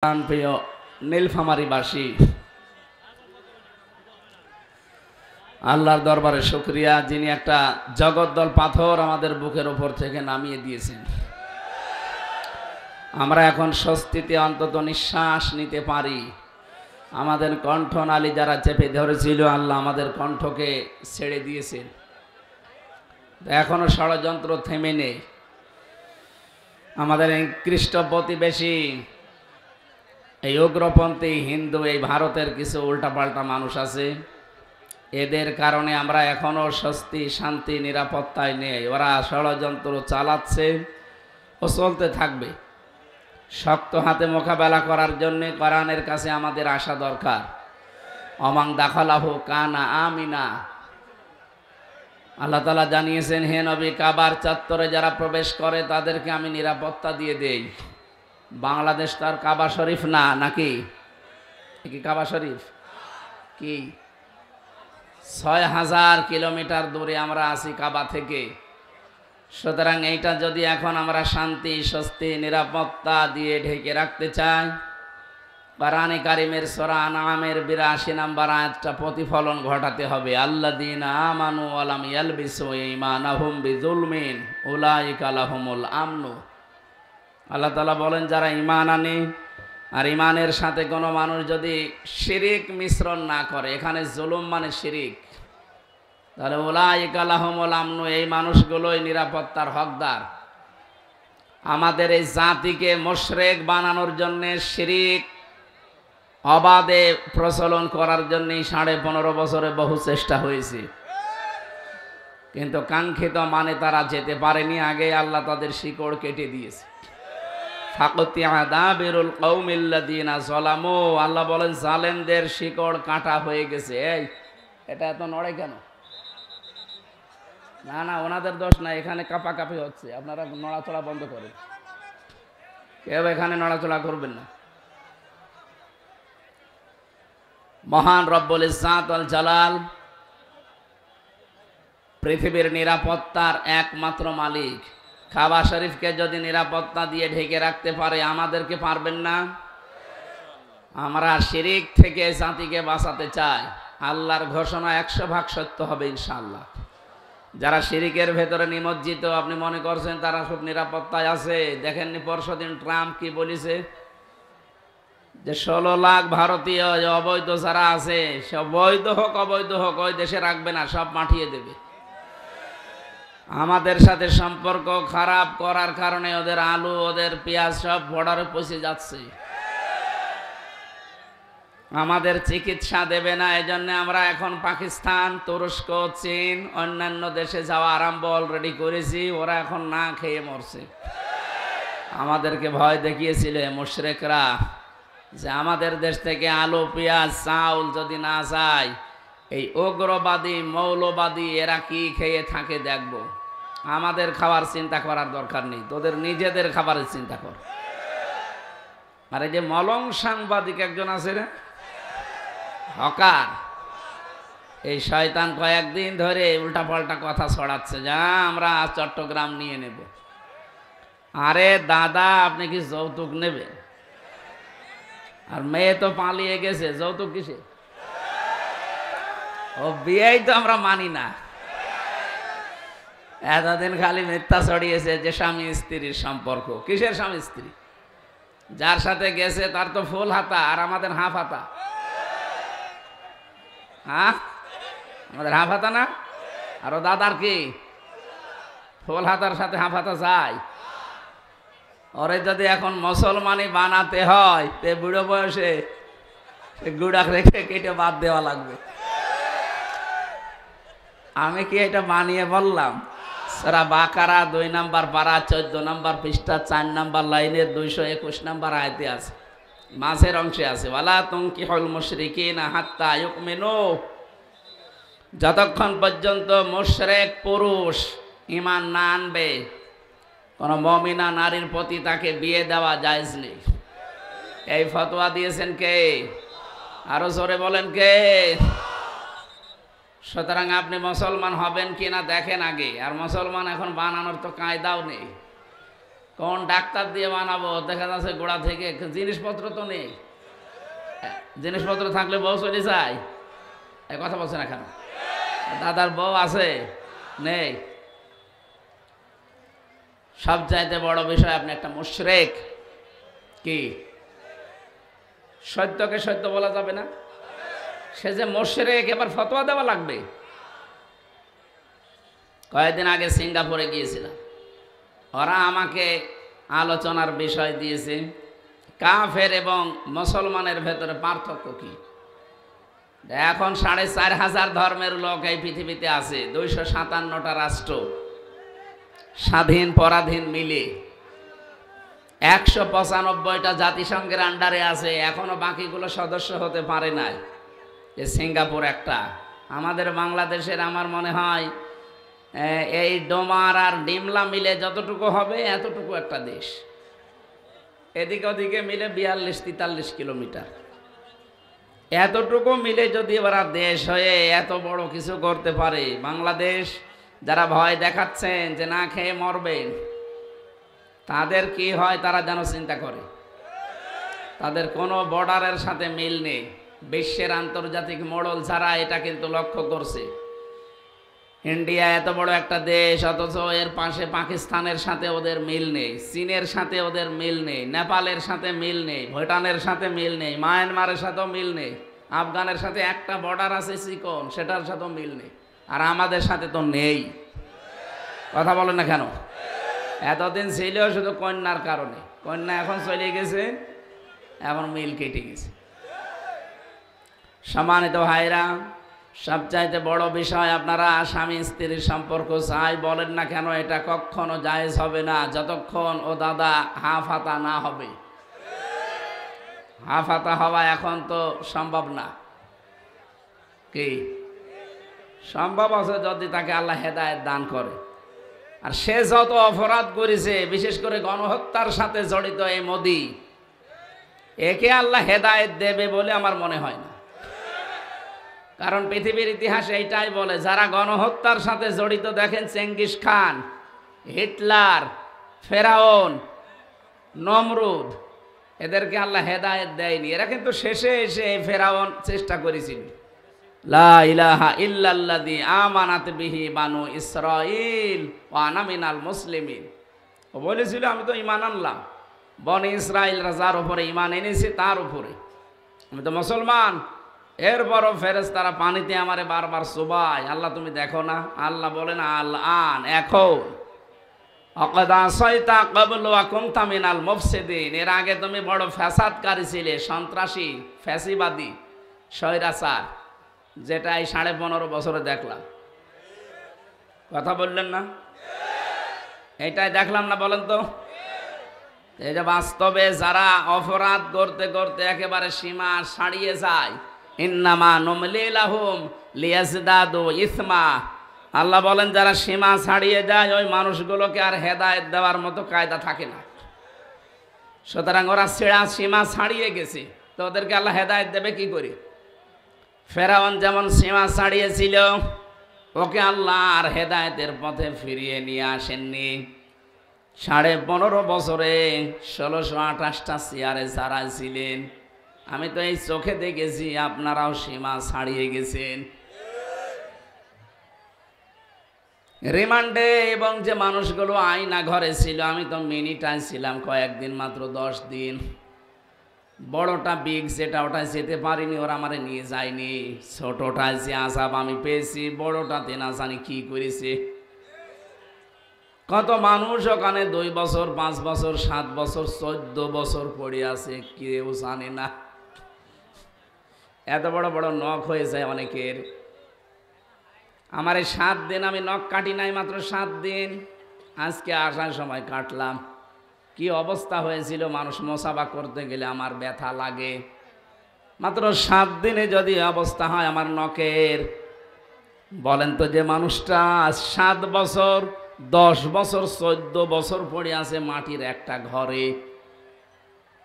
প্রিয় নীলফামারীবাসী, আল্লাহর দরবারে শুকরিয়া, যিনি একটা জগদ্দল পাথর আমাদের বুকের উপর থেকে নামিয়ে দিয়েছেন। আমরা এখন স্বস্তিতে অন্তত নিঃশ্বাস নিতে পারি। আমাদের কণ্ঠনালী যারা চেপে ধরেছিল, আল্লাহ আমাদের কণ্ঠকে ছেড়ে দিয়েছেন। এখনো ষড়যন্ত্র থেমে নেই। আমাদের এই খ্রিস্ট প্রতিবেশী এই উগ্রপন্থী হিন্দু, এই ভারতের কিছু উল্টাপাল্টা মানুষ আছে, এদের কারণে আমরা এখনো স্বস্তি, শান্তি, নিরাপত্তায় নেই। ওরা ষড়যন্ত্র চালাচ্ছে ও চলতে থাকবে। শক্ত হাতে মোকাবেলা করার জন্য কোরআনের কাছে আমাদের আসা দরকার। অমাং দাখালাহু কানা আমিনা। আল্লাহ তাআলা জানিয়েছেন, হে নবী, কাবার চত্বরে যারা প্রবেশ করে তাদেরকে আমি নিরাপত্তা দিয়ে দেই। বাংলাদেশ তার কাবা শরীফ না, নাকি? কি কাবা শরীফ? কি ৬,০০০ কিলোমিটার দূরে আমরা আছি কাবা থেকে। সুতরাং এইটা যদি এখন আমরা শান্তি, স্বস্তি, নিরাপত্তা দিয়ে ঢেকে রাখতে চাই, কোরআনে কারিমের সূরা আনআমের ৮২ নম্বর আয়াতটা প্রতিফলন ঘটাতে হবে। আল্লাযীনা আমানু ওয়া লাম ইয়ালবিসু ঈমানাহুম বিযুলমিন উলাইকা লাহুমুল আমনু। আল্লাহ তাআলা বলেন, যারা ঈমান আনে আর ঈমানের সাথে কোনো মানুষ যদি শিরিক মিশ্রণ না করে, এখানে জুলুম মানে শিরিক, তাহলে উলাইকা লাহুমুল আমনু, এই মানুষগুলোই নিরাপত্তার হকদার। আমাদের এই জাতিকে মুশরিক বানানোর জন্য, শিরিক অবাধে প্রচলন করার জন্য ১৫.৫ বছরে বহু চেষ্টা হয়েছে, কিন্তু কাঙ্ক্ষিত মানে তারা যেতে পারেনি। আগে আল্লাহ তাদের শিকড় কেটে দিয়েছে। ফাকতিয়া দাবিরুল কওমিল্লাযীনা যালামু, আল্লাহ বলেন জালেমদের শিকড় কাটা হয়ে গেছে। এই এটা এত নড়ে কেন? না না, ওনাদের দোষ না, এখানে কাঁপাকাঁপি হচ্ছে। আপনারা নড়াচড়া বন্ধ করেন, কেউ এখানে নড়াচড়া করবেন না। মহান রব্বুল ইজ্জাত ওয়াল জালাল পৃথিবীর নিরাপত্তার একমাত্র মালিক। কাবা শরীফকে যদি নিরাপত্তা দিয়ে ঢেকে রাখতে পারে, আমাদেরকে পারবেন না? আমরা শিরিক থেকে জাতিকে বাঁচাতে চাই। আল্লাহর ঘোষণা ১০০% সত্য হবে ইনশাআল্লাহ। যারা শিরিকের ভেতরে নিমজ্জিত, আপনি মনে করছেন তারা খুব নিরাপত্তায় আছে? দেখেননি পরশুদিন ট্রাম্প কি বলেছে, যে ১৬ লাখ ভারতীয় অবৈধ যারা আছে, সব বৈধ হোক অবৈধ হোক, ওই দেশে রাখবে না, সব পাঠিয়ে দেবে। আমাদের সাথে সম্পর্ক খারাপ করার কারণে ওদের আলু, ওদের পেঁয়াজ সব বর্ডারে পৌঁছে যাচ্ছে। আমাদের চিকিৎসা দেবে না, এজন্য আমরা এখন পাকিস্তান, তুরস্ক, চীন, অন্যান্য দেশে যাওয়া আরম্ভ অলরেডি করেছি। ওরা এখন না খেয়ে মরছে। আমাদেরকে ভয় দেখিয়েছিল মুশরিকরা, যে আমাদের দেশ থেকে আলু, পেঁয়াজ, চাউল যদি না যায়, এই উগ্রবাদী, মৌলবাদী এরা কি খেয়ে থাকে দেখব। আমাদের খাবার চিন্তা করার দরকার নেই, তোদের নিজেদের খাবারের চিন্তা কর। আর এই যে মলং সাংবাদিক একজন আছে রে, হকার, এই শয়তান কয়েকদিন ধরে উল্টাপাল্টা কথা ছড়াচ্ছে, যা আমরা চট্টগ্রাম নিয়ে নেব। আরে দাদা, আপনি কি যৌতুক নেবেন? আর মেয়ে তো পালিয়ে গেছে, যৌতুক কিসে? ও বিয়েই তো আমরা মানি না। এতদিন খালি মিথ্যা ছড়িয়েছে যে স্বামী স্ত্রীর সম্পর্ক। কিসের স্বামী স্ত্রী? যার সাথে গেছে তার তো ফুল হাতা, আর আমাদের হাফ হাতা। হ্যাঁ, আমাদের হাফ হাতা না? আর ও দাদার কি ফুল হাতার সাথে হাফ হাতা যায়? ওরে যদি এখন মুসলমানি বানাতে হয়, তে বুড়ো বয়সে গুড়া রেখে কেটে বাদ দেওয়া লাগবে। আমি কি এটা বানিয়ে বললাম? সূরা বাকারা ২ নম্বর পারা ১৪ নম্বর পৃষ্ঠা ৪ নম্বর লাইনের ২২১ নম্বর আয়াতে আছে, মাঝের অংশে আছে, ওয়ালা তুনকিহুল মুশরিকিনা হাত্তা ইউমিনু। যতক্ষণ পর্যন্ত মুশরিক পুরুষ ঈমান না আনবে, কোন মুমিনা নারীর প্রতি তাকে বিয়ে দেওয়া জায়েজ নেই। এই ফতোয়া দিয়েছেন কে? আরো জোরে বলেন কে? সুতরাং আপনি মুসলমান হবেন কিনা দেখেন আগে। আর মুসলমান এখন বানানোর তো কায়দাও নেই। কোন ডাক্তার দিয়ে বানাবো? দেখা যাচ্ছে গোড়া থেকে জিনিসপত্র তো নেই। জিনিসপত্র থাকলে বউ চলে যায়। এই কথা বলছে না কেন? দাদার বউ আছে? নেই। সবচাইতে বড় বিষয়, আপনি একটা মুশরিক। কি সত্যকে সত্য বলা যাবে না? সে যে মুশরিক, এবার ফতোয়া দেওয়া লাগবে। কয়েকদিন আগে সিঙ্গাপুরে গিয়েছিলাম, ওরা আমাকে আলোচনার বিষয় দিয়েছে কাফের এবং মুসলমানের ভেতরে পার্থক্য কি। এখন 4,500 ধর্মের লোক এই পৃথিবীতে আছে, 257টা রাষ্ট্র, স্বাধীন পরাধীন মিলে 195টা জাতিসংঘের আন্ডারে আছে। এখনো বাকিগুলো সদস্য হতে পারে নাই। এ সিঙ্গাপুর একটা। আমাদের বাংলাদেশের আমার মনে হয় এই ডোমার আর ডিমলা মিলে যতটুকু হবে এতটুকু একটা দেশ। এদিকে ওদিকে মিলে 42-43 কিলোমিটার। এতটুকু মিলে যদি ওরা দেশ হয়ে এত বড় কিছু করতে পারে, বাংলাদেশ যারা ভয় দেখাচ্ছেন যে না খেয়ে মরবেন, তাদের কি হয় তারা যেন চিন্তা করে। তাদের কোনো বর্ডারের সাথে মিল নেই। বিশ্বের আন্তর্জাতিক মোড়ল ছাড়া এটা কিন্তু লক্ষ্য করছে। ইন্ডিয়া এত বড় একটা দেশ, অথচ এর পাশে পাকিস্তানের সাথে ওদের মিল নেই, চীনের সাথে ওদের মিল নেই, নেপালের সাথে মিল নেই, ভুটানের সাথে মিল নেই, মায়ানমারের সাথেও মিল নেই, আফগানের সাথে একটা বর্ডার আছে চিকন, সেটার সাথেও মিল নেই। আর আমাদের সাথে তো নেই। কথা বলেন না কেন? এতদিন ছিল শুধু কন্যার কারণে, কন্যা এখন চলে গেছে, এখন মিল কেটে গেছে। সম্মানিত ভাইরা, সবচাইতে বড় বিষয়, আপনারা স্বামী স্ত্রীর সম্পর্ক চাই বলেন না কেন, এটা কখনো জায়েজ হবে না যতক্ষণ ও দাদা হাফাতা না হবে। হাফাতা হওয়া এখন তো সম্ভব না। কি সম্ভব আছে যদি তাকে আল্লাহ হেদায়েত দান করে। আর সে যত অপরাধ করেছে, বিশেষ করে গণহত্যার সাথে জড়িত এই মোদি, একে আল্লাহ হেদায়েত দেবে বলে আমার মনে হয় না। কারণ পৃথিবীর ইতিহাস এইটাই বলে, যারা গণহত্যার সাথে জড়িত, দেখেন চেঙ্গিস খান, হিটলার, ফেরাউন, নমরুদ, এদেরকে আল্লাহ হেদায়েত দেয়নি। এরা কিন্তু শেষে এসে ফেরাউন চেষ্টা করেছিল, লা ইলাহা ইল্লাল্লাযী আমানাত বিহি বানু ইসরাঈল ওয়া আনা মিনাল মুসলিমিন। ও বলেছিল আমি তো ঈমান আনলাম, বনি ইসরাঈলরা যার উপরে ঈমান এনেছে তার উপরে আমি তো মুসলমান। এরপরও ফেরেশতারা পানিতে আমারে বারবার চুবায়, আল্লাহ তুমি দেখো না? আল্লাহ বলেন আল আন, এখন অকদ আসাইতা ক্বাবলু ওয়া কুনতা মিনাল মুফসিদিন, এর আগে তুমি বড় ফ্যাসাদকারী ছিলে, সন্ত্রাসী, ফ্যাসিবাদী, স্বৈরাচার, যেটা এই 15.5 বছরে দেখলাম। কথা বললেন না? এইটাই দেখলাম না বলেন তো? এই যে বাস্তবে যারা অপরাধ করতে করতে একেবারে সীমা ছাড়িয়ে যায়, ইন্নামা নুমলি লাহুম লিয়াজদাদু ইসমা, আল্লাহ বলেন যারা সীমা ছাড়িয়ে যায় ওই মানুষগুলোকে আর হেদায়েত দেওয়ার মতো কায়দা থাকে না। সুতরাং ওরা সীমা ছাড়িয়ে গেছে, তো ওদেরকে আল্লাহ হেদায়েত দেবে কি করে? ফেরাউন যেমন সীমা ছাড়িয়েছিল, ওকে আল্লাহ আর হেদায়েতের পথে ফিরিয়ে নিয়ে আসেননি। 15.5 বছরে 1628টা চেয়ারে যারা ছিলেন, আমি তো এই চোখে দেখেছি, আপনারাও সীমা ছাড়িয়ে গেছেন। রিমান্ডে এবং যে মানুষগুলো আয়না ঘরে ছিল, আমি তো মিনিটায় ছিলাম কয়েকদিন, মাত্র 10 দিন। বড়টা বিগ যেটা, ওটা যেতে পারিনি, ওরা আমারে নিয়ে যায়নি। ছোটটায় যে আযাব আমি পেয়েছি, বড়টাতে না জানি কি করেছে। কত মানুষ ওখানে 2 বছর, 5 বছর, 7 বছর, 14 বছর পড়ে আছে, কেউ জানে না। এত বড় বড় নখ হয়ে যায় অনেকের। আমার এই 7 দিন আমি নখ কাটি নাই, মাত্র 7 দিন। আজকে আসার সময় কাটলাম। কি অবস্থা হয়েছিল, মানুষ মোসাফা করতে গেলে আমার ব্যথা লাগে। মাত্র 7 দিনে যদি অবস্থা হয় আমার নখের, বলেন তো যে মানুষটা 7 বছর, 10 বছর, 14 বছর পড়ে আছে মাটির একটা ঘরে,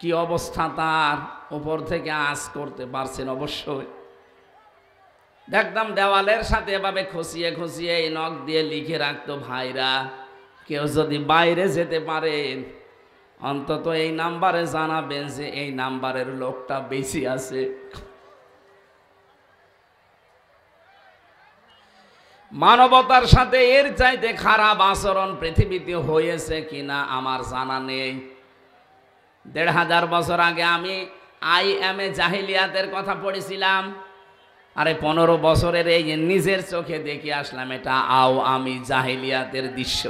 কি অবস্থা তার, উপর থেকে আঁচ করতে পারছেন? অবশ্যই। দেখতাম দেওয়ালের সাথে এভাবে খুঁচিয়ে খুঁচিয়ে এই নখ দিয়ে লিখে রাখতো, ভাইরা কেউ যদি বাইরে যেতে পারেন অন্তত এই নাম্বারে জানাবেন যে এই নাম্বারের লোকটা বেশি আছে। মানবতার সাথে এর চাইতে খারাপ আচরণ পৃথিবীতে হয়েছে কিনা আমার জানা নেই। ১৫০০ বছর আগে আমি IM-এ জাহিলিয়াতের কথা পড়েছিলাম, আরে ১৫ বছরের এই নিজের চোখে দেখে আসলাম এটা আমি জাহিলিয়াতের দৃশ্য।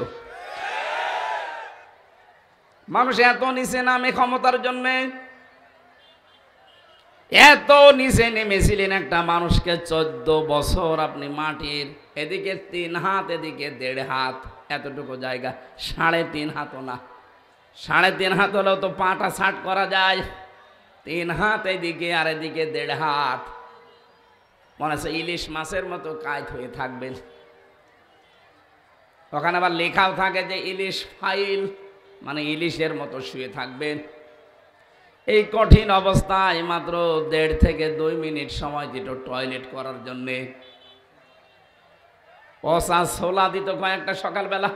মানুষ এত নিচে নামে ক্ষমতার জন্য, এত নিচে নেমেছিলেন একটা মানুষকে ১৪ বছর আপনি মাটির এদিকে ৩ হাত এদিকে ১.৫ হাত এতটুকু জায়গা, ৩.৫ হাতও না, ৩.৫ হাত হলেও তো পাটা ছাট করা যায়, ৩ হাত এদিকে আর এদিকে ১.৫ হাত, মনে হচ্ছে ইলিশ মাছের মতো কায়ত হয়ে থাকবেন। ওখানে আবার লেখাও থাকে যে ইলিশ ফাইল, মানে ইলিশের মতো শুয়ে থাকবেন। এই কঠিন অবস্থায় মাত্র ১.৫ থেকে ২ মিনিট সময় দিত টয়লেট করার জন্যে। পচা ছোলা দিত কয়েকটা সকালবেলা,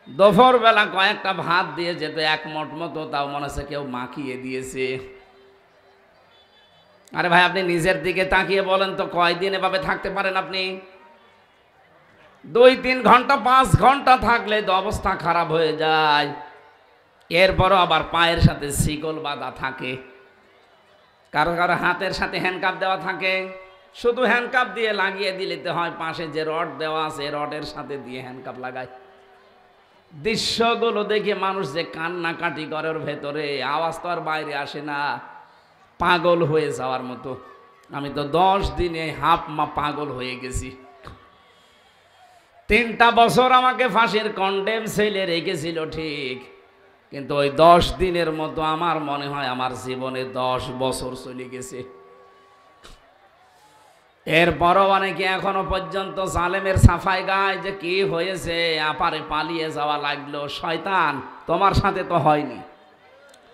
দুপুর বেলা কয়েকটা ভাত দিয়ে যেত ১ মুঠ মতো, তাও মনে হচ্ছে কেউ মাখিয়ে দিয়েছে। আরে ভাই আপনি নিজের দিকে তাকিয়ে বলেন তো কয়দিন এভাবে থাকতে পারেন আপনি? ২-৩ ঘন্টা ৫ ঘন্টা থাকলে তো অবস্থা খারাপ হয়ে যায়। এরপরও আবার পায়ের সাথে শিকল বাঁধা থাকে, কারো কারো হাতের সাথে হ্যান্ডকাপ দেওয়া থাকে, শুধু হ্যান্ডকাপ দিয়ে লাগিয়ে দিলেতে হয়, পাশে যে রড দেওয়া আছে রডের সাথে দিয়ে হ্যান্ডকাপ লাগায়। দৃশ্যগুলো দেখে মানুষ যে কান্নাকাটি করে, ওর ভেতরে আওয়াজ তো আর বাইরে আসে না, পাগল হয়ে যাওয়ার মতো। আমি তো ১০ দিনে হাফ পাগল হয়ে গেছি। ৩টা বছর আমাকে ফাঁসির কন্ডেম সেলে রেখেছিল ঠিক, কিন্তু ওই ১০ দিনের মতো আমার মনে হয় আমার জীবনে ১০ বছর চলে গেছে। এরপরও অনেকে এখনো পর্যন্ত জালেমের সাফাই গায় যে কি হয়েছে, আপারে পালিয়ে যাওয়া লাগলো। শয়তান, তোমার সাথে তো হয়নি,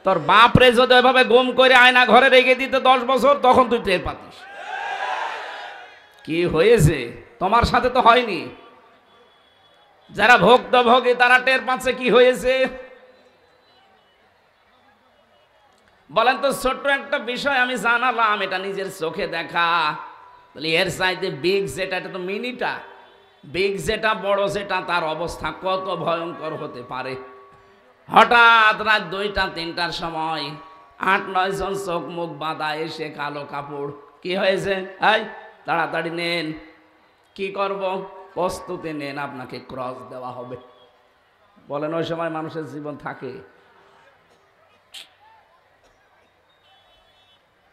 তোর বাপরে যদি ওইভাবে গুম করে আয়না ঘরে রেখে দিতে ১০ বছর, তখন তুই টের পাতিস কি হয়েছে, তোমার সাথে তো হয়নি। যারা ভুক্তভোগী তারা টের পাচ্ছে কি হয়েছে। বলেন তো, ছোট্ট একটা বিষয় আমি জানালাম, এটা নিজের চোখে দেখা, তাহলে এর চাইতে বিগ যেটা, এটা তো মিনিটা, বিগ যেটা বড় যেটা, তার অবস্থা কত ভয়ঙ্কর হতে পারে। হঠাৎ রাত ২টা-৩টার সময় ৮-৯ জন চোখ মুখ বাঁধা এসে কালো কাপড়, কি হয়েছে, এই তাড়াতাড়ি নেন, কি করব, প্রস্তুতি নেন, আপনাকে ক্রস দেওয়া হবে। বলেন ওই সময় মানুষের জীবন থাকে?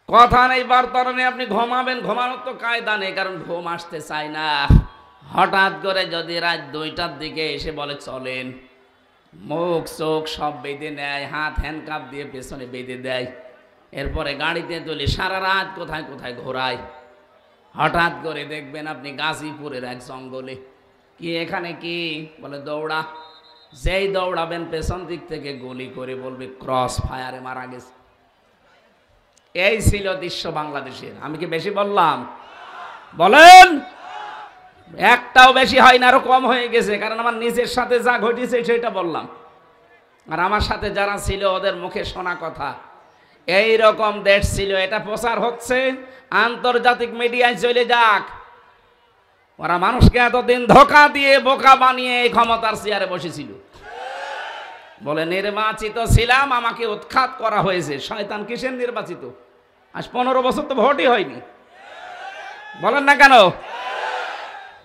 কথা নেই, বার্তা নেই, আপনি ঘুমাবেন, ঘুমানোর তো কায়দা নেই, কারণ ঘুম আসতে চায় না। হঠাৎ করে যদি রাত ২টার দিকে এসে বলে চলেন, মুখ চোখ সব বেঁধে নেয়, হাত হ্যান্ডকাপ দিয়ে পেছনে বেঁধে দেয়, এরপরে গাড়িতে তুলে সারা রাত কোথায় কোথায় ঘোরায়। হঠাৎ করে দেখবেন আপনি গাজীপুরের এক জঙ্গলে, কি এখানে কি, বলে দৌড়া, যেই দৌড়াবেন পেছন দিক থেকে গুলি করে বলবে ক্রস ফায়ারে মারা গেছে। এই ছিল দৃশ্য বাংলাদেশের। আমি কি বেশি বললাম? বলেন, একটাও বেশি হয় না, আরো কম হয়ে গেছে, কারণ আমার নিজের সাথে যা ঘটেছে সেটা বললাম, আর আমার সাথে যারা ছিল ওদের মুখে শোনা কথা। এই রকম দেশ ছিল, এটা প্রচার হচ্ছে, আন্তর্জাতিক মিডিয়ায় চলে যাক। ওরা মানুষকে এতদিন ধোঁকা দিয়ে বোকা বানিয়ে এই ক্ষমতার চেয়ারে বসেছিল, বলে নির্বাচিত ছিলাম, আমাকে উৎখাত করা হয়েছে। শয়তান, কিসের নির্বাচিত? আজ ১৫ বছর তো ভোটই হয়নি, বলেন না কেন?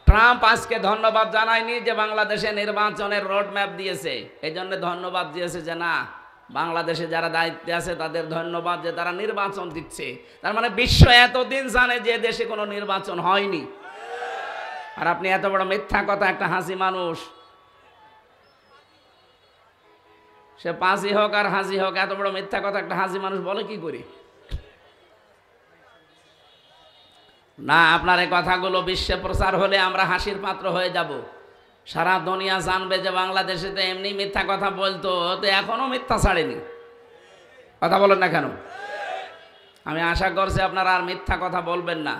ট্রাম্প আজকে ধন্যবাদ জানায়নি যে বাংলাদেশে নির্বাচনের রোড ম্যাপ দিয়েছে, এই জন্য ধন্যবাদ দিয়েছে যে না, বাংলাদেশে যারা দায়িত্বে আছে তাদের ধন্যবাদ যে তারা নির্বাচন দিচ্ছে। তার মানে বিশ্ব এতদিন জানে যে দেশে কোনো নির্বাচন হয়নি। আর আপনি এত বড় মিথ্যা কথা, একটা হাসি মানুষ, সে পাঁচি হোক আর হাসি হোক, এত বড় মিথ্যা কথা একটা হাসি মানুষ বলে কি করে? না, আপনার এই কথাগুলো বিশ্বে প্রচার হলে আমরা হাসির পাত্র হয়ে যাব, সারা দুনিয়া জানবে যে বাংলাদেশে তো এমনি মিথ্যা কথা বলতো, তো এখনো মিথ্যা ছাড়েনি। কথা বলেন না কেন? আমি আশা করছি আপনারা আর মিথ্যা কথা বলবেন না।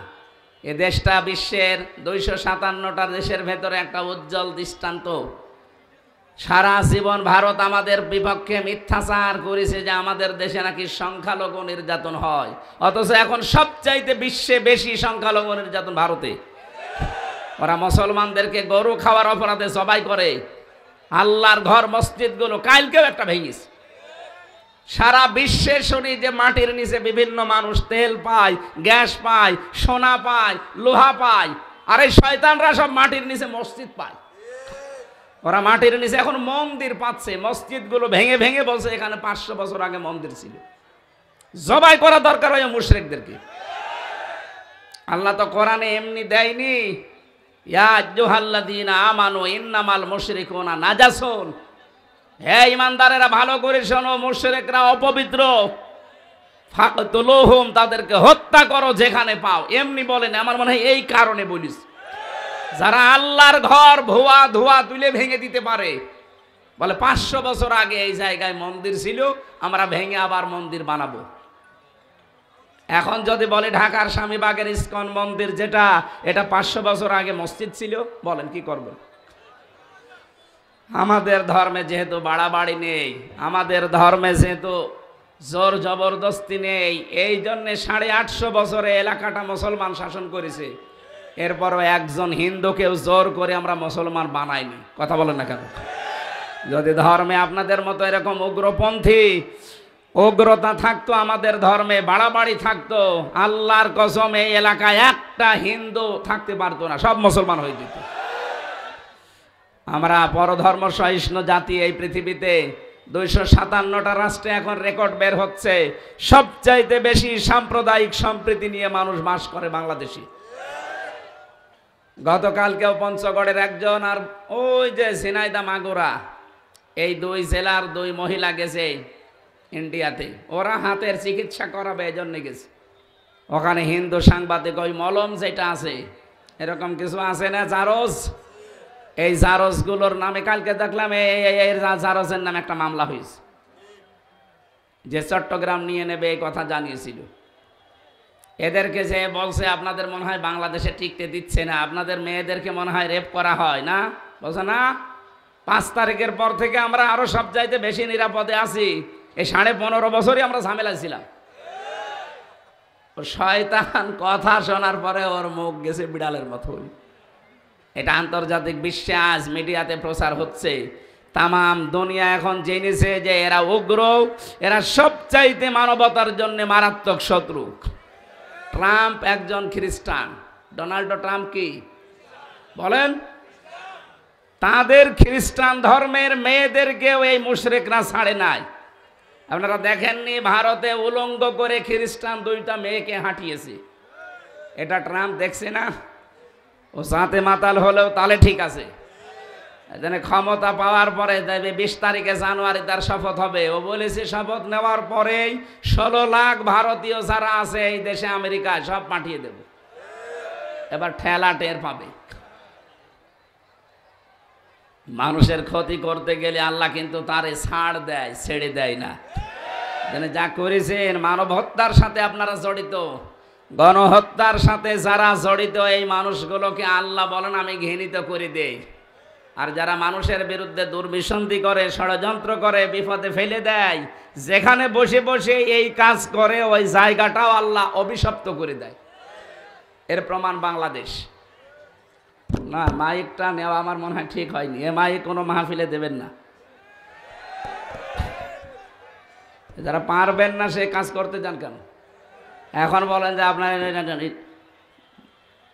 এ দেশটা বিশ্বের ২৫৭টা দেশের ভেতরে একটা উজ্জ্বল দৃষ্টান্ত। সারা জীবন ভারত আমাদের বিপক্ষে মিথ্যাচার করেছে যে আমাদের দেশে নাকি সংখ্যালঘু নির্যাতন হয়, অথচ এখন সবচাইতে বিশ্বে বেশি সংখ্যালঘু নির্যাতন ভারতে। ওরা মুসলমানদেরকে গরু খাওয়ার অপরাধে জবাই করে, আল্লাহর ঘর মসজিদগুলো কালকেও একটা ভেঙেছে। সারা বিশ্বে শুনি যে মাটির নিচে বিভিন্ন মানুষ তেল পায়, গ্যাস পায়, সোনা পায়, লোহা পায়, আর এই শয়তানরা সব মাটির নিচে মসজিদ পায়। ওরা মাটির নিচে এখন মন্দির পাচ্ছে, মসজিদগুলো ভেঙে ভেঙে বলছে এখানে 500 বছর আগে মন্দির ছিল। জবাই করা দরকার হয় মুশরিকদেরকে। আল্লাহ তো কোরআনে এমনি দেয়নি, ইয়া আইয়ুহাল্লাযীনা আমানু ইন্নামাল মুশরিকুনা নাজাসুন, হে ঈমানদারেরা ভালো করে শোনো, মুশরিকরা অপবিত্র, ফাকতুলুহুম, তাদেরকে হত্যা করো যেখানে পাও। এমনি বলেন, আমার মনে হয় এই কারণে বলিস, যারা আল্লাহর ঘর ভুয়া ধোয়া তুলে ভেঙে দিতে পারে, বলে 500 বছর আগে এই জায়গায় মন্দির ছিল, আমরা ভেঙে আবার মন্দির বানাবো। এখন যদি বলে ঢাকার স্বামীবাগের ইস্কন মন্দির যেটা, এটা 500 বছর আগে মসজিদ ছিল, বলেন কি করবেন? আমাদের ধর্মে যেহেতু বাড়াবাড়ি নেই, আমাদের ধর্মে যেহেতু জোর জবরদস্তি নেই, এই জন্যে 850 বছরে এলাকাটা মুসলমান শাসন করেছে। এরপরও একজন হিন্দুকেও জোর করে আমরা মুসলমান বানাইনি। কথা বলেন না কেন? যদি ধর্মে আপনাদের মতো এরকম উগ্রপন্থী উগ্রতা থাকতো, আমাদের ধর্মে বাড়াবাড়ি থাকতো, আল্লাহর কসম এই এলাকায় একটা হিন্দু থাকতে পারতো না, সব মুসলমান হয়ে যেত। আমরা পরধর্ম সহিষ্ণু জাতি এই পৃথিবীতে। 257টা রাষ্ট্রে এখন রেকর্ড বের হচ্ছে, সবচাইতে বেশি সাম্প্রদায়িক সম্প্রীতি নিয়ে মানুষ বাস করে বাংলাদেশে। গতকালকেও পঞ্চগড়ের একজন আর ওই যে ঝিনাইদহ মাগুরা, এই 2 জেলার 2 মহিলা গেছে ইন্ডিয়াতে, ওরা হাতের চিকিৎসা করাবে এই জন্য গেছে। ওখানে হিন্দু সাংবাদিক ওই মলম যেটা আছে, এরকম কিছু আছে না জারজ, এই জারজগুলোর নামে কালকে দেখলাম এই জারজের নামে একটা মামলা হয়েছে, যে চট্টগ্রাম নিয়ে নেবে এই কথা জানিয়েছিল। এদেরকে যে বলছে আপনাদের মনে হয় বাংলাদেশে টিকতে দিচ্ছে না, আপনাদের মেয়েদেরকে মনে হয় রেপ করা হয় না, বলছে না 5 তারিখের পর থেকে আমরা আরো সব চাইতে বেশি নিরাপদে আছি। এই 15.5 বছরই আমরা ঝামেলায় ছিলাম। শয়তান কথা শোনার পরে ওর মুখ গেছে বিড়ালের মতো। এটা আন্তর্জাতিক বিশ্বে আজ মিডিয়াতে প্রচার হচ্ছে, তামাম দুনিয়া এখন জেনেছে যে এরা উগ্র, এরা সবচাইতে মানবতার জন্য মারাত্মক শত্রু। ট্রাম্প একজন খ্রিস্টান, ডোনাল্ড ট্রাম্প কি বলেন? তাদের খ্রিস্টান ধর্মের মেয়েদেরকেও এই মুশরিকরা ছাড়ে নাই। আপনারা দেখেননি ভারতে উলঙ্গ করে খ্রিস্টান 2টা মেয়েকে হাঁটিয়েছে, এটা ট্রাম্প দেখছে না? ও সাথে মাতাল হলেও তাহলে ঠিক আছে, এখানে ক্ষমতা পাওয়ার পরে 20 তারিখে জানুয়ারি তার শপথ হবে। ও বলেছে শপথ নেওয়ার পরেই 16 লাখ ভারতীয় যারা আছে এই দেশে আমেরিকায় সব পাঠিয়ে দেব। এবার ঠেলা টের পাবে। মানুষের ক্ষতি করতে গেলে আল্লাহ কিন্তু তারে ছাড় দেয়, ছেড়ে দেয় না। যা করেছেন মানব হত্যার সাথে আপনারা জড়িত, গণহত্যার সাথে যারা জড়িত, এই মানুষগুলোকে আল্লাহ বলেন আমি ঘৃণিত করে দেই। আর যারা মানুষের বিরুদ্ধে দুর্বিসন্ধি করে, ষড়যন্ত্র করে, বিপদে ফেলে দেয়, যেখানে বসে বসে এই কাজ করে ওই জায়গাটাও আল্লাহ অভিশপ্ত করে দেয়। এর প্রমাণ বাংলাদেশ। না, মাইকটা নেওয়া আমার মনে হয় ঠিক হয়নি, এ মাইক কোনো মাহফিলে দেবেন না। যারা পারবেন না সে কাজ করতে যান কেন? এখন বলেন যে আপনার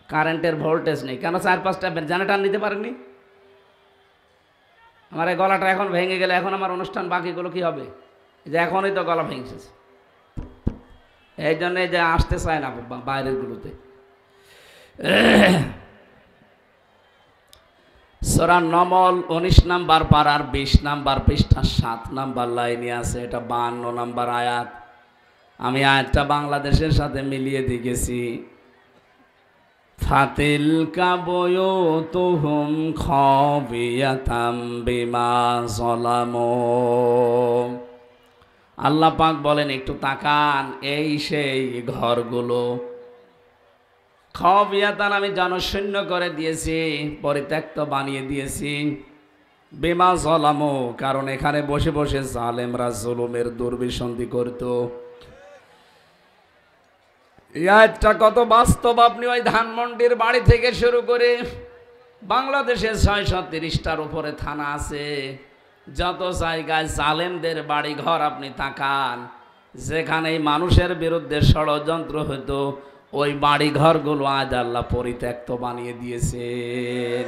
কারেন্টের ভোল্টেজ নেই কেন? 4-5টা জেনারেটর নিতে পারেননি? আমার এই গলাটা এখন ভেঙে গেলে এখন আমার অনুষ্ঠান বাকিগুলো কি হবে? যে এখনই তো গলা ভেঙেছে, এই জন্যে যে আসতে চায় না বাইরের গুলোতে। সূরা নমল 19 নাম্বার পারার 20 নাম্বার পৃষ্ঠা 7 নাম্বার লাইনে আছে, এটা 52 নাম্বার আয়াত। আমি আয়াতটা বাংলাদেশের সাথে মিলিয়ে দেখেছি। ফাতিলকা বুয়ুতুহুম খাবিয়াতাম বিমা যালামু। আল্লাহ পাক বলেন একটু তাকান, এই সেই ঘরগুলো খাবিয়াতান আমি জনশূন্য করে দিয়েছি, পরিত্যক্ত বানিয়ে দিয়েছি। বিমা জলামু, কারণ এখানে বসে বসে জালেমরা জুলুমের দুর্বিসন্ধি করত। এই আয়াতটা কত বাস্তব, আপনি ওই ধানমন্ডির বাড়ি থেকে শুরু করে বাংলাদেশে 630টার উপরে থানা আছে, যত জায়গায় জালেমদের বাড়ি ঘর আপনি তাকান, যেখানে মানুষের বিরুদ্ধে ষড়যন্ত্র হতো ওই বাড়ি ঘরগুলো আজ আল্লাহ পরিত্যক্ত বানিয়ে দিয়েছেন।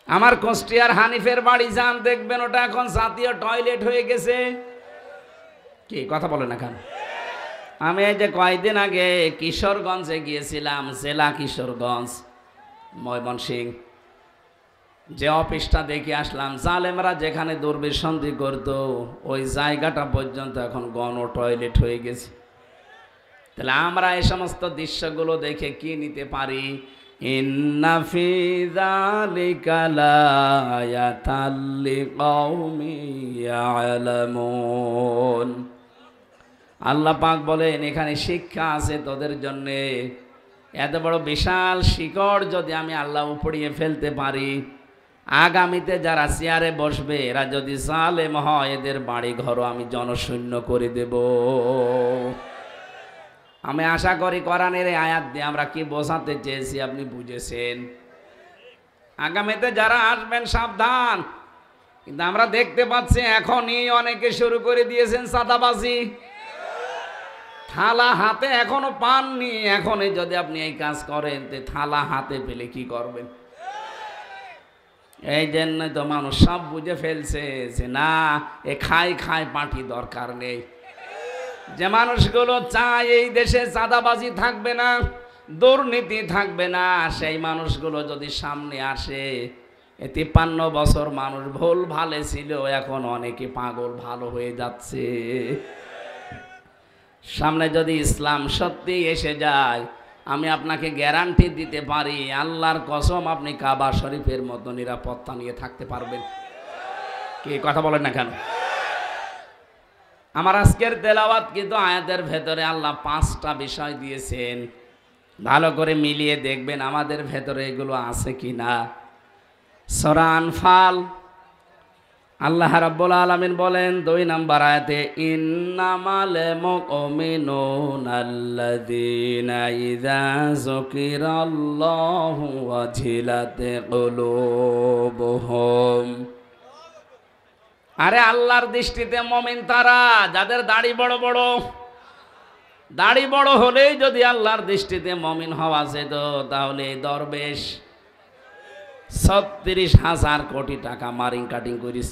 আমার কুষ্টিয়ার হানিফের বাড়ি যান, দেখবেন ওটা এখন জাতীয় টয়লেট হয়ে গেছে। কি কথা বলে না কেন? আমি এই যে কয়েকদিন আগে কিশোরগঞ্জে গিয়েছিলাম, জেলা কিশোরগঞ্জ, ময়মনসিংহ, যে অফিসটা দেখে আসলাম, জালেমরা যেখানে দুর্বিসন্ধি করত ওই জায়গাটা পর্যন্ত এখন গণ টয়লেট হয়ে গেছে। তাহলে আমরা এই সমস্ত দৃশ্যগুলো দেখে কি নিতে পারি? ইন্না ফি যালিকা লায়াতাল লিকাউমিন ইয়ালামুন। আল্লাহ পাক বলেন এখানে শিক্ষা আছে তোদের জন্যে। এত বড় বিশাল শিকড় যদি আমি আল্লাহ উপড়িয়ে ফেলতে পারি, আগামীতে যারা চেয়ারে বসবে এরা যদি জালেম হয়, এদের বাড়ি ঘরও আমি জনশূন্য করে দেব। আমি আশা করি কোরআনের এই আয়াত দিয়ে আমরা কি বোঝাতে চেয়েছি আপনি বুঝেছেন। আগামীতে যারা আসবেন সাবধান। কিন্তু আমরা দেখতে পাচ্ছি এখনই অনেকে শুরু করে দিয়েছেন চাঁদাবাজি। থালা হাতে এখনো পাননি, এখনই যদি আপনি এই কাজ করেন তো থালা হাতে পেলে কি করবেন? এই জন্যই তো মানুষ সব বুঝে ফেলছে যে না, এ খাই পার্টি দরকার নেই। যে মানুষগুলো চায় এই দেশে চাঁদাবাজি থাকবে না, দুর্নীতি থাকবে না, সেই মানুষগুলো যদি সামনে আসে, 53 বছর মানুষ ভুল ভালে ছিল, এখন অনেকে পাগল ভালো হয়ে যাচ্ছে। সামনে যদি ইসলাম সত্যি এসে যায়, আমি আপনাকে গ্যারান্টি দিতে পারি, আল্লাহর কসম, আপনি কাবা শরীফের মতো নিরাপত্তা নিয়ে থাকতে পারবেন। কি কথা বলেন না কেন? আমার আজকের তেলাওয়াত কিন্তু আয়াতের ভেতরে আল্লাহ 5টা বিষয় দিয়েছেন। ভালো করে মিলিয়ে দেখবেন আমাদের ভেতরে এগুলো আছে কি না। সূরা আনফাল আল্লাহ রাব্বুল আলামিন বলেন 2 নম্বর আয়াতে, ইন্নামাল মুমিনুনা আল্লাযীনা ইযা যুকিরাল্লাহু ওয়াজিলাত কুলুবুহুম। আরে আল্লাহর দৃষ্টিতে মুমিন তারা যাদের দাড়ি বড় বড়। দাড়ি বড় হলেই যদি আল্লাহর দৃষ্টিতে মুমিন হওয়া যেত, তাহলে দরবেশ 36,000 কোটি টাকা মারিং কাটিং করিস।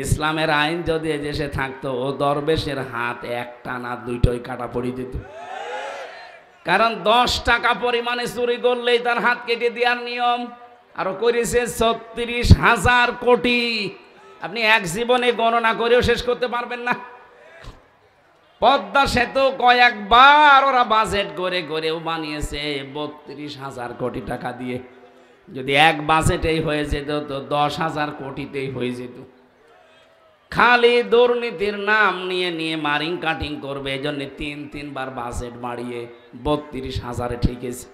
ইসলামের আইন যদি এদেশে থাকতো, ও দরবেশের হাত একটা না দুইটাই কাটা পড়ে যেত। কারণ 10 টাকা পরিমাণে চুরি করলেই তার হাত কেটে দেওয়ার নিয়ম। আরো করেছে 36,000 কোটি। আপনি এক জীবনে গণনা করেও শেষ করতে পারবেন না। পদ্মা সেতু কয়েকবার ওরা বাজেট করে করেও বানিয়েছে 32,000 কোটি টাকা দিয়ে। যদি এক বাজেটেই হয়ে যেত তো 10,000 কোটিতেই হয়ে যেত। খালি দুর্নীতির নাম নিয়ে নিয়ে মারিং কাটিং করবে, এই জন্য 3বার বাজেট বাড়িয়ে 32,000-এ ঠেকেছে।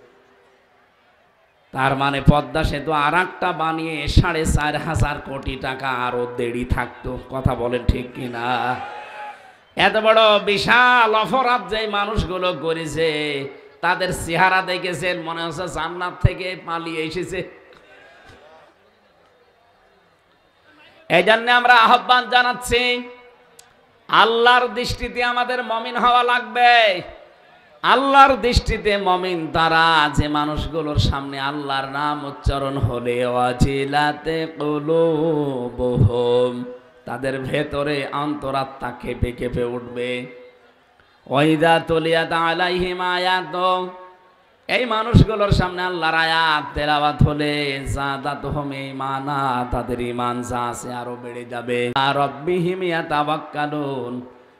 তার মানে পদ্মা সেতু আর একটা বানিয়ে 4,500 কোটি টাকা আরো দেরি থাকতো। কথা বলেন ঠিক কিনা? এত বড় বিশাল অপরাধ যে মানুষগুলো করেছে, তাদের চেহারা দেখেছেন, মনে হচ্ছে জান্নাত থেকে পালিয়ে এসেছে। এই জন্য আমরা আহ্বান জানাচ্ছি, আল্লাহর দৃষ্টিতে আমাদের মুমিন হওয়া লাগবে। আল্লাহর দৃষ্টিতে মুমিন তারা যে মানুষগুলোর সামনে আল্লাহর নাম উচ্চারণ হলে ওয়াজিলাতে কুলুবুহুম, তাদের ভেতরে অন্তরাত্মা কেঁপে কেঁপে উঠবে। ওয়াইদা তুলিয়াত আলাইহিম আয়াতু, এই মানুষগুলোর সামনে আল্লাহর আয়াত তেলাওয়াত হলে যাদাতুহুম ঈমানা, তাদের ঈমান যা আছে আরো বেড়ে যাবে। রাব্বিহিম ইয়াতাওয়াক্কালুন,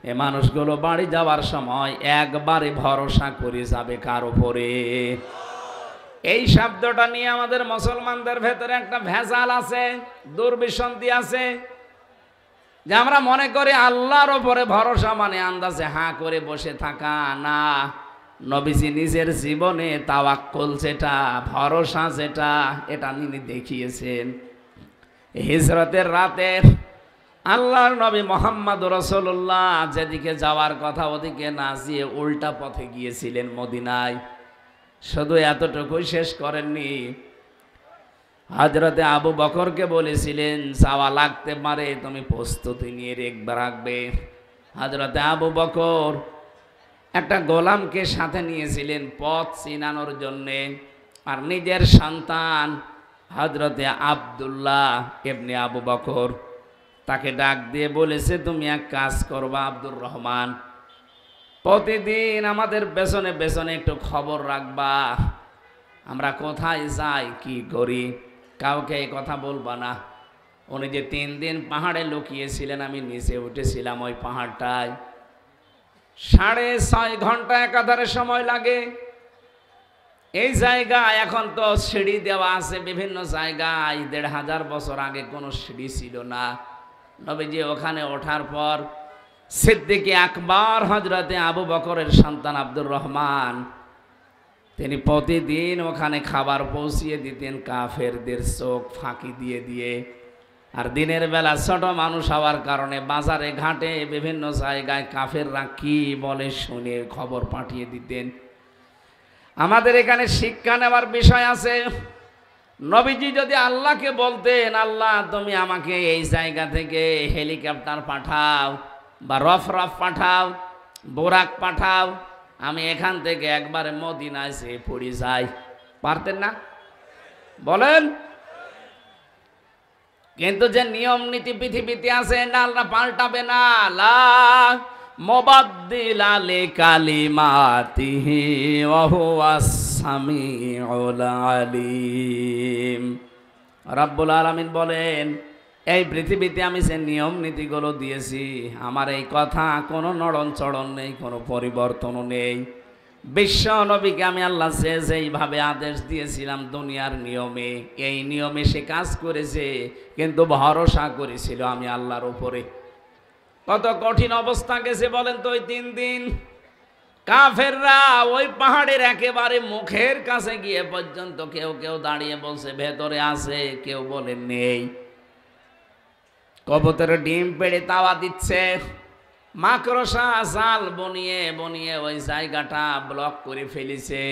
এই মানুষগুলো বাড়ি যাওয়ার সময় একবারে ভরসা করে যাবে কার উপরে? এই শব্দটা নিয়ে আমাদের মুসলমানদের ভেতরে একটা ভেজাল আছে, দুর্বিসন্ধি আছে, যে আমরা মনে করি আল্লাহর উপরে ভরসা মানে আন্দাজে হাঁ করে বসে থাকা। না, নবীজি নিজের জীবনে তাওয়াক্কুল যেটা, ভরসা যেটা, এটা তিনি দেখিয়েছেন। হিজরতের রাতে আল্লাহর নবী মোহাম্মদ রাসূলুল্লাহ যেদিকে যাওয়ার কথা ওদিকে না গিয়ে উল্টা পথে গিয়েছিলেন মদিনায়। শুধু এতটুকুই শেষ করেননি, হযরতে আবু বকরকে বলেছিলেন যাওয়া লাগতে পারে, তুমি প্রস্তুতি নিয়ে রাখবে। হযরতে আবু বকর একটা গোলামকে সাথে নিয়েছিলেন পথ চিনানোর জন্যে, আর নিজের সন্তান হযরতে আব্দুল্লাহ ইবনে আবু বকর তাকে ডাক দিয়ে বলেছে, তুমি এক কাজ করবা আব্দুর রহমান, প্রতিদিন আমাদের পেছনে পেছনে একটু খবর রাখবা, আমরা কোথায় যাই কি করি, কাউকে এই কথা বলবা না। উনি যে 3 দিন পাহাড়ে লুকিয়েছিলেন, আমি নিচে উঠেছিলাম ওই পাহাড়টায়, 6.5 ঘন্টা একাধারে সময় লাগে। এই জায়গা এখন তো সিঁড়ি দেওয়া আছে বিভিন্ন জায়গায়, 1500 বছর আগে কোনো সিঁড়ি ছিল না। নবীজি ওখানে ওঠার পর সিদ্দিকে আকবর হযরতে আবু বকরের সন্তান আব্দুর রহমান তিনি প্রতিদিন ওখানে খাবার পৌঁছিয়ে দিতেন কাফেরদের চোখ ফাঁকি দিয়ে দিয়ে। আর দিনের বেলা ছোট মানুষ হওয়ার কারণে বাজারে ঘাটে বিভিন্ন জায়গায় কাফেররা কি বলে শুনে খবর পাঠিয়ে দিতেন। আমাদের এখানে শিক্ষা নেওয়ার বিষয় আছে। নবীজি যদি আল্লাহকে বলতেন, আল্লাহ তুমি আমাকে এই জায়গা থেকে হেলিকপ্টার পাঠাও বা রফ পাঠাও, বোরাক পাঠাও, আমি এখান থেকে একবারে মদিনায় এসে পড়ে যাই, পারতেন না? বলেন। কিন্তু যে নিয়ম নীতি পৃথিবীতে আছে না, আল্লাহ পাল্টাবে না। লা মুবাদ্দিলা লিকালিমাতিহি ওয়া হুয়াস সামিউল আলিম। রব্বুল আলামিন বলেন, এই পৃথিবীতে আমি যে নিয়ম নীতিগুলো দিয়েছি, আমার এই কথা কোনো নড়ন চড়ন নেই, কোনো পরিবর্তনও নেই। বিশ্ব নবীকে আমি আল্লাহ যেইভাবে আদেশ দিয়েছিলাম দুনিয়ার নিয়মে, এই নিয়মে সে কাজ করেছে, কিন্তু ভরসা করেছিল আমি আল্লাহর উপরে। কত কঠিন অবস্থা গেছে বলেন তো। ওই 3 দিন কাফেররা ওই পাহাড়ের একেবারে মুখের কাছে গিয়ে পর্যন্ত কেউ কেউ দাঁড়িয়ে বলছে ভেতরে আছে, কেউ বলে নেই। কবুতরের ডিম পেড়ে তাওয়া দিচ্ছে, মাকড়সা জাল বনিয়ে বনিয়ে ওই জায়গাটা ব্লক করে ফেলেছে।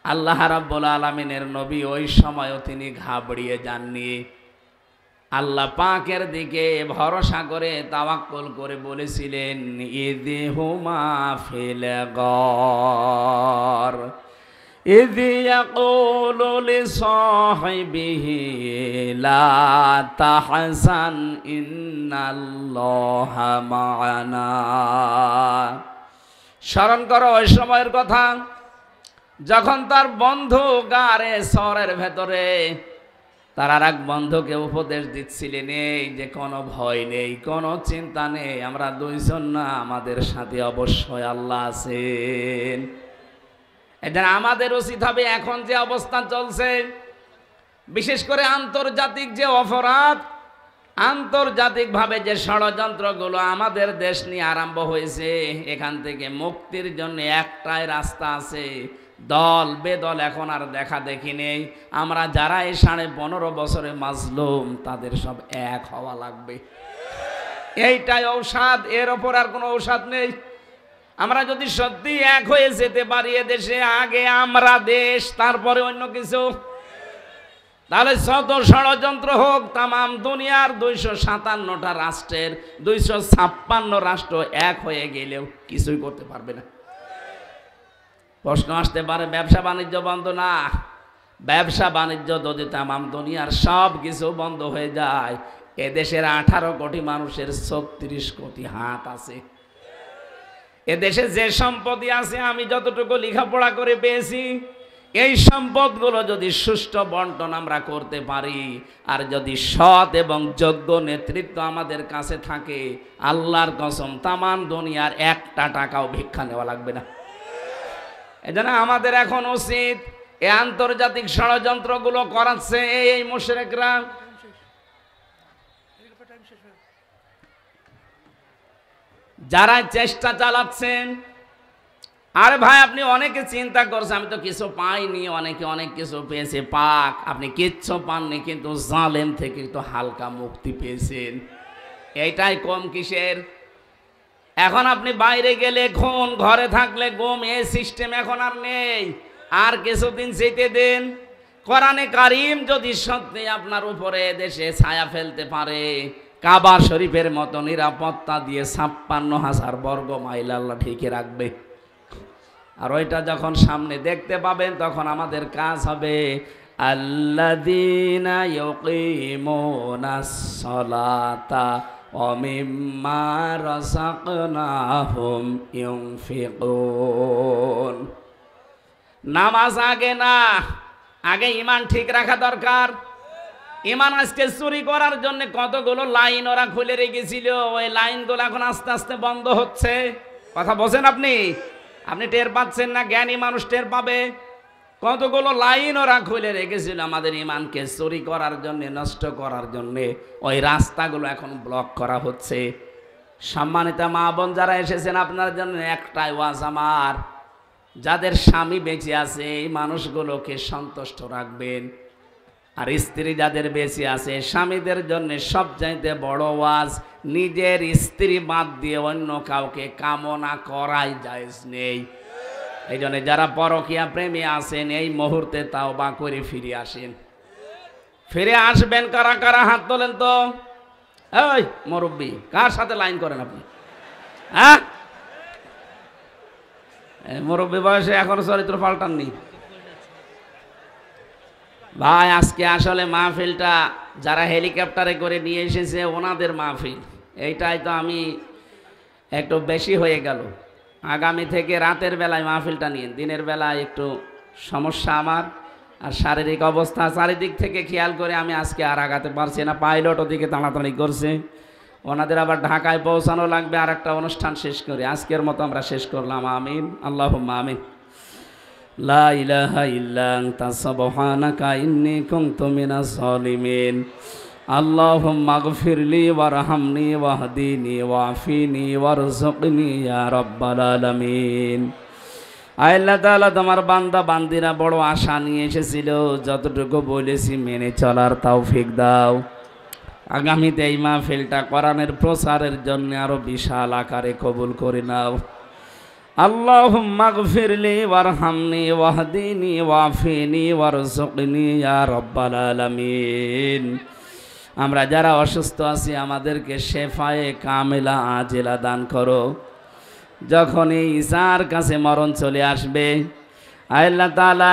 আল্লাহ রাব্বুল আলামিনের নবী ওই সময়ও তিনি ঘাবড়িয়ে যাননি। আল্লাহ পাকের দিকে ভরসা করে তাওয়াক্কুল করে বলেছিলেন, ইযহুমা ফিল গার ইয ইয়াকুলু লিসাহিবিহি লা তাহজান ইন্নাল্লাহা মা'ানা। স্মরণ করো ওই সময়ের কথা, যখন তার বন্ধু গারে সরের ভেতরে তার আর এক বন্ধুকে উপদেশ দিচ্ছিলেন, এই যে কোনো ভয় নেই, কোনো চিন্তা নেই, আমরা 2 জন না, আমাদের সাথে অবশ্যই আল্লাহ আছেন। এটা আমাদের উচিত হবে এখন যে অবস্থা চলছে, বিশেষ করে আন্তর্জাতিক যে অপরাধ, আন্তর্জাতিকভাবে যে ষড়যন্ত্রগুলো আমাদের দেশ নিয়ে আরম্ভ হয়েছে, এখান থেকে মুক্তির জন্য একটাই রাস্তা আছে। দল বেদল এখন আর দেখা দেখি নেই। আমরা যারা এই 15.5 বছরে মাজলুম, তাদের সব এক হওয়া লাগবে। এইটাই ঔষধ, এর ওপর আর কোনো ঔষধ নেই। আমরা যদি সত্যি এক হয়ে যেতে পারি এদেশে, আগে আমরা দেশ তারপরে অন্য কিছু, তাহলে যত ষড়যন্ত্র হোক তামাম দুনিয়ার 257টা রাষ্ট্রের 256 রাষ্ট্র এক হয়ে গেলেও কিছুই করতে পারবে না। প্রশ্ন আসতে পারে ব্যবসা বাণিজ্য বন্ধ না, ব্যবসা বাণিজ্য যদি তামাম দুনিয়ার সব কিছু বন্ধ হয়ে যায়, এদেশের 18 কোটি মানুষের 36 কোটি হাত আছে। এদেশে যে সম্পত্তি আছে, আমি যতটুকু লেখাপড়া করে পেয়েছি, এই সম্পদগুলো যদি সুষ্ঠু বন্টন আমরা করতে পারি, আর যদি সৎ এবং যোগ্য নেতৃত্ব আমাদের কাছে থাকে, আল্লাহর কসম তামাম দুনিয়ার 1টা টাকাও ভিক্ষা নেওয়া লাগবে না। এজন্য আমাদের এখন উচিত, এই আন্তর্জাতিক ষড়যন্ত্রগুলো করাচ্ছে এই মুশরিকরা, যারা চেষ্টা চালাচ্ছেন আরে ভাই আপনি অনেকে চিন্তা করছেন আমি তো কিছু পাইনি, অনেকে অনেক কিছু পেয়েছে, পাক। আপনি কিচ্ছু পাননি, কিন্তু জালেম থেকে তো হালকা মুক্তি পেয়েছেন। এইটাই কম কিসের? এখন আপনি বাইরে গেলে খুন, ঘরে থাকলে গুম, এই সিস্টেম এখন আর নেই। আর কিছুদিন যেতে দেন। কোরআনে কারিম যদি সত্যি আপনার উপরে দেশে ছায়া ফেলতে পারে, কাবা শরীফের মতো নিরাপত্তা দিয়ে ৫৬,০০০ বর্গ মাইল আল্লাহ ঠিকই রাখবে। আর ওইটা যখন সামনে দেখতে পাবেন তখন আমাদের কাজ হবে আল্লাযীনা ইউকিমুনাস সালাতা ওয়া মিম্মা রাযাকনাহুম ইউনফিকুন। নামাজ আগে না, আগে ঈমান ঠিক রাখা দরকার। ঈমান আজকে চুরি করার জন্য কতগুলো লাইন ওরা খুলে রেখেছিল, ওই লাইনগুলো এখন আস্তে আস্তে বন্ধ হচ্ছে। কথা বোঝেন আপনি? আপনি টের পাচ্ছেন না? জ্ঞানী মানুষ টের পাবে। কতগুলো লাইন ওরা খুলে রেখেছিল আমাদের ঈমানকে চুরি করার জন্য, নষ্ট করার জন্য। ওই রাস্তাগুলো এখন ব্লক করা হচ্ছে। সম্মানিত মা বোন যারা এসেছেন, আপনার জন্য একটাই ওয়াজ আমার, যাদের স্বামী বেঁচে আছে এই মানুষগুলোকে সন্তুষ্ট রাখবেন। আর স্ত্রী যাদের বেঁচে আছে, স্বামীদের জন্য সবচাইতে বড় ওয়াজ, নিজের স্ত্রী বাদ দিয়ে অন্য কাউকে কামনা করাই জায়েজ নেই। এই জন্য যারা পরকীয়া প্রেমী আছেন এই মুহূর্তে তাওবা করে ফিরে আসেন। ফিরে আসবেন কারা কারা? হাত তোলেন তো। এই মুরব্বি, কার সাথে লাইন করেন আপনি? হ্যাঁ, মুরব্বি বয়সে এখনো চরিত্র পাল্টাননি ভাই। আজকে আসলে মাহফিলটা যারা হেলিকপ্টারে করে নিয়ে এসেছে ওনাদের মাহফিল। এইটাই তো আমি একটু বেশি হয়ে গেল। আগামী থেকে রাতের বেলায় মাহফিলটা নিয়ে, দিনের বেলায় একটু সমস্যা আমার, আর শারীরিক অবস্থা চারিদিক থেকে খেয়াল করে আমি আজকে আর আগাতে পারছি না। পাইলট ওদিকে তাড়াতাড়ি করছে, ওনাদের আবার ঢাকায় পৌঁছানো লাগবে আর একটা অনুষ্ঠান শেষ করে। আজকের মতো আমরা শেষ করলাম। আমিন, আল্লাহুম্মা আমিন। লা ইলাহা ইল্লা আনতা সুবহানাকা ইন্নী কুনতু মিনাজ জালিমিন। আল্লাহুম্মা গফিরলি ওয়ারহামনি ওয়াহদিনি ওয়াফিনি ওয়ারযুকনি ইয়া রাব্বাল আলামিন। আল্লাহ তাআলা, তোমার বান্দা বান্দিরা বড় আশা নিয়ে এসেছিল, যতটুকু বলেছি মেনে চলার তৌফিক দাও। আগামীতে এই মাহফিলটা কোরআনের প্রচারের জন্য আরো বিশাল আকারে কবুল করে নাও। আল্লাহুম্মা গফিরলি ওয়ারহামনি ওয়াহদিনি ওয়াফিনি ওয়ারযুকনি ইয়া রাব্বাল আলামিন। আমরা যারা অসুস্থ আছি আমাদেরকে শেফায়ে কামেলা আজেলা দান করো। যখন এই ঈসার কাছে মরণ চলে আসবে, আল্লাহ তাআলা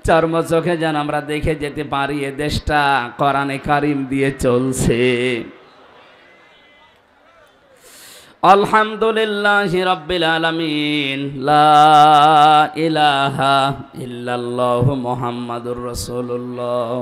চর্ম চোখে যেন আমরা দেখে যেতে পারি এ দেশটা কোরআনে কারিম দিয়ে চলছে। আলহামদুলিল্লাহি রাব্বিল আলামিন। লা ইলাহা ইল্লাল্লাহু মুহাম্মাদুর রাসূলুল্লাহ।